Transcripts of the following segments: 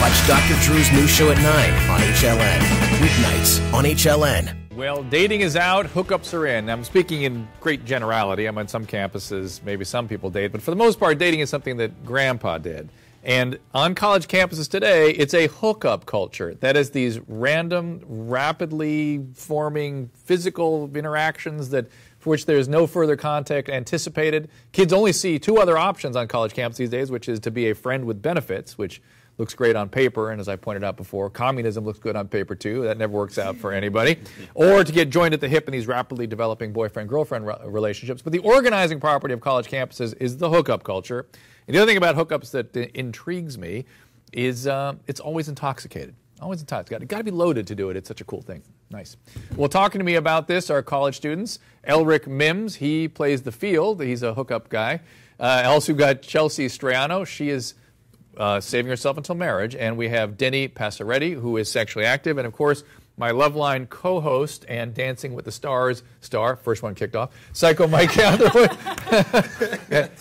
Watch Dr. Drew's new show at 9 on HLN. Weeknights on HLN. Well, dating is out, hookups are in. I'm speaking in great generality. I'm on some campuses, maybe some people date, but for the most part, dating is something that Grandpa did. And on college campuses today, it's a hookup culture. That is these random, rapidly forming physical interactions for which there's no further contact anticipated. Kids only see two other options on college campuses these days, which is to be a friend with benefits, which looks great on paper, and as I pointed out before, communism looks good on paper too. That never works out for anybody. Or to get joined at the hip in these rapidly developing boyfriend-girlfriend relationships. But the organizing property of college campuses is the hookup culture. And the other thing about hookups that intrigues me is it's always intoxicated. Always intoxicated. It's got to be loaded to do it. It's such a cool thing. Nice. Well, talking to me about this are college students. Elric Mims, he plays the field. He's a hookup guy. Also got Chelsea Straiano. She is saving herself until marriage. And we have Denny Passaretti, who is sexually active. And, of course, my Loveline co-host and Dancing with the Stars star, first one kicked off, Psycho Mike Catherwood.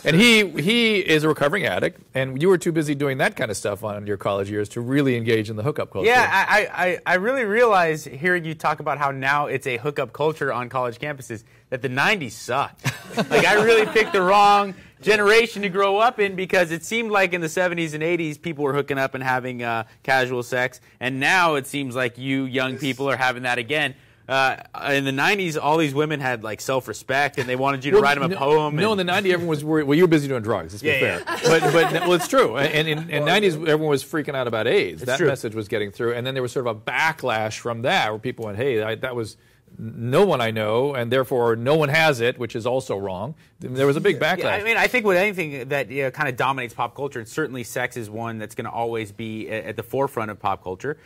And he is a recovering addict. And you were too busy doing that kind of stuff on your college years to really engage in the hookup culture. Yeah, I really realize hearing you talk about how now it's a hookup culture on college campuses that the 90s sucked. Like, I really picked the wrong generation to grow up in because it seemed like in the 70s and 80s people were hooking up and having casual sex, and now it seems like you young people are having that again. In the 90s, all these women had like self-respect, and they wanted you to write them a poem. No, in the 90s, everyone was worried. Well, you were busy doing drugs. Let's be fair. But it's true. And in 90s, everyone was freaking out about AIDS. That message was getting through, and then there was sort of a backlash from that, where people went, "Hey, that was no one I know, and therefore no one has it," which is also wrong. There was a big backlash. Yeah, I mean, I think with anything that kind of dominates pop culture, and certainly sex is one that's going to always be at the forefront of pop culture.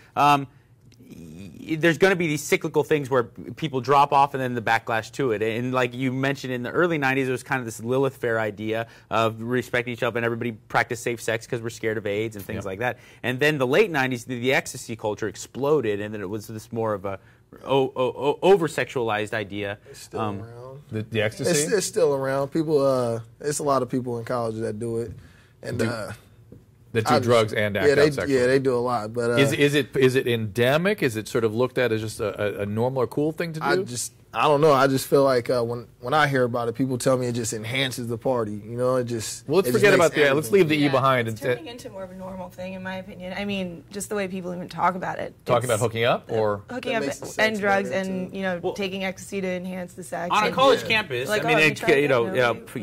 There's going to be these cyclical things where people drop off and then the backlash to it. And like you mentioned, in the early 90s, there was kind of this Lilith Fair idea of respecting each other and everybody practiced safe sex because we're scared of AIDS and things like that. And then the late 90s, the ecstasy culture exploded, and then it was this more of a over-sexualized idea. It's still around. The ecstasy? It's still around. People, it's a lot of people in college that do it. And that do drugs and act out sexually. Yeah, they do a lot. But is it endemic? Is it sort of looked at as just a normal or cool thing to do? I don't know. I just feel like when I hear about it, people tell me it just enhances the party. You know, it just. Well, let's forget about the. Let's leave the E behind. It's turning into more of a normal thing, in my opinion. I mean, just the way people even talk about it. Talking about hooking up or hooking up and drugs and taking ecstasy to enhance the sex. On a college campus, like,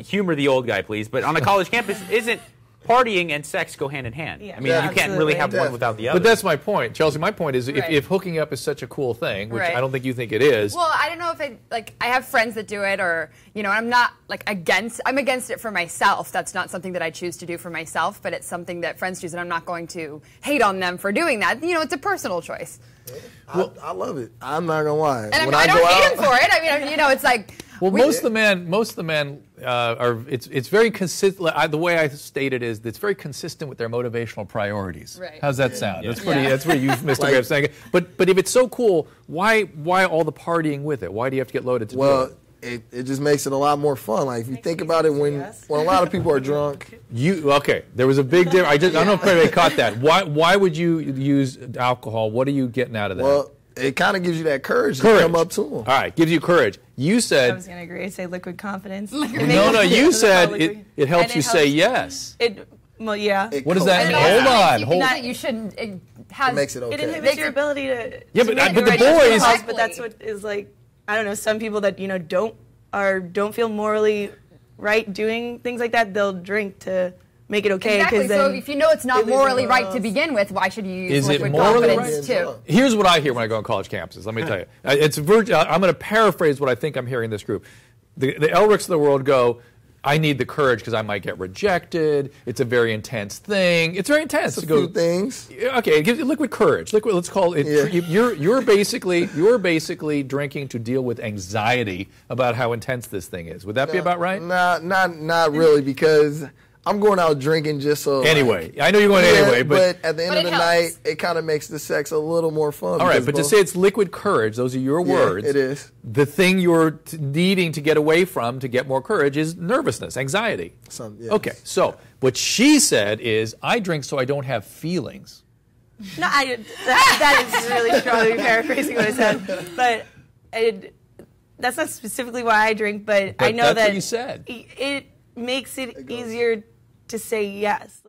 humor the old guy, please. But on a college campus, isn't partying and sex go hand in hand? Yeah. I mean, you can't really have one without the other. But that's my point, Chelsea. My point is, if hooking up is such a cool thing, which I don't think you think it is. Well, I don't know if I have friends that do it, or I'm not I'm against it for myself. That's not something that I choose to do for myself, but it's something that friends choose, and I'm not going to hate on them for doing that. It's a personal choice. I love it. I'm not gonna lie. And I don't hate them for it. I mean, it's like. Well, most of the men are. It's very consistent. The way I state it is, it's very consistent with their motivational priorities. Right. How's that sound? That's pretty. That's pretty euphemistic way of saying it. But if it's so cool, why all the partying with it? Why do you have to get loaded to do it? It just makes it a lot more fun. Like, if you think about it, when a lot of people are drunk. There was a big difference. I don't know if anybody caught that. Why would you use alcohol? What are you getting out of that? Well, it kind of gives you that courage to come up to them. All right, gives you courage. You said. I was going to agree. Say liquid confidence. No. You said it helps you say yes. Well, yeah. What does that mean? Hold on. You shouldn't. It makes it okay. It inhibits your ability to. Yeah, but the boys. But that's what is like. I don't know. Some people that don't feel morally right doing things like that, they'll drink to make it okay. Exactly. So if you know it's not morally right to begin with, why should you use liquid confidence too? Here's what I hear when I go on college campuses. Let me tell you. I'm going to paraphrase what I think I'm hearing in this group. The Elrics of the world go, I need the courage because I might get rejected. It's a very intense thing. It's very intense. It's a few things. Okay, it gives you liquid courage. Let's call it. Yeah. You're basically drinking to deal with anxiety about how intense this thing is. Would that be about right? Not really, because I'm going out drinking just so. Anyway, I know you're going anyway, but at the end of the night, it kind of makes the sex a little more fun. All right, but to say it's liquid courage, those are your words. It is. The thing you're needing to get away from to get more courage is nervousness, anxiety. Yes. Okay, so what she said is, I drink so I don't have feelings. No, that is really strongly paraphrasing what I said. But that's not specifically why I drink, but I know that's that what you said. It makes it easier to say yes.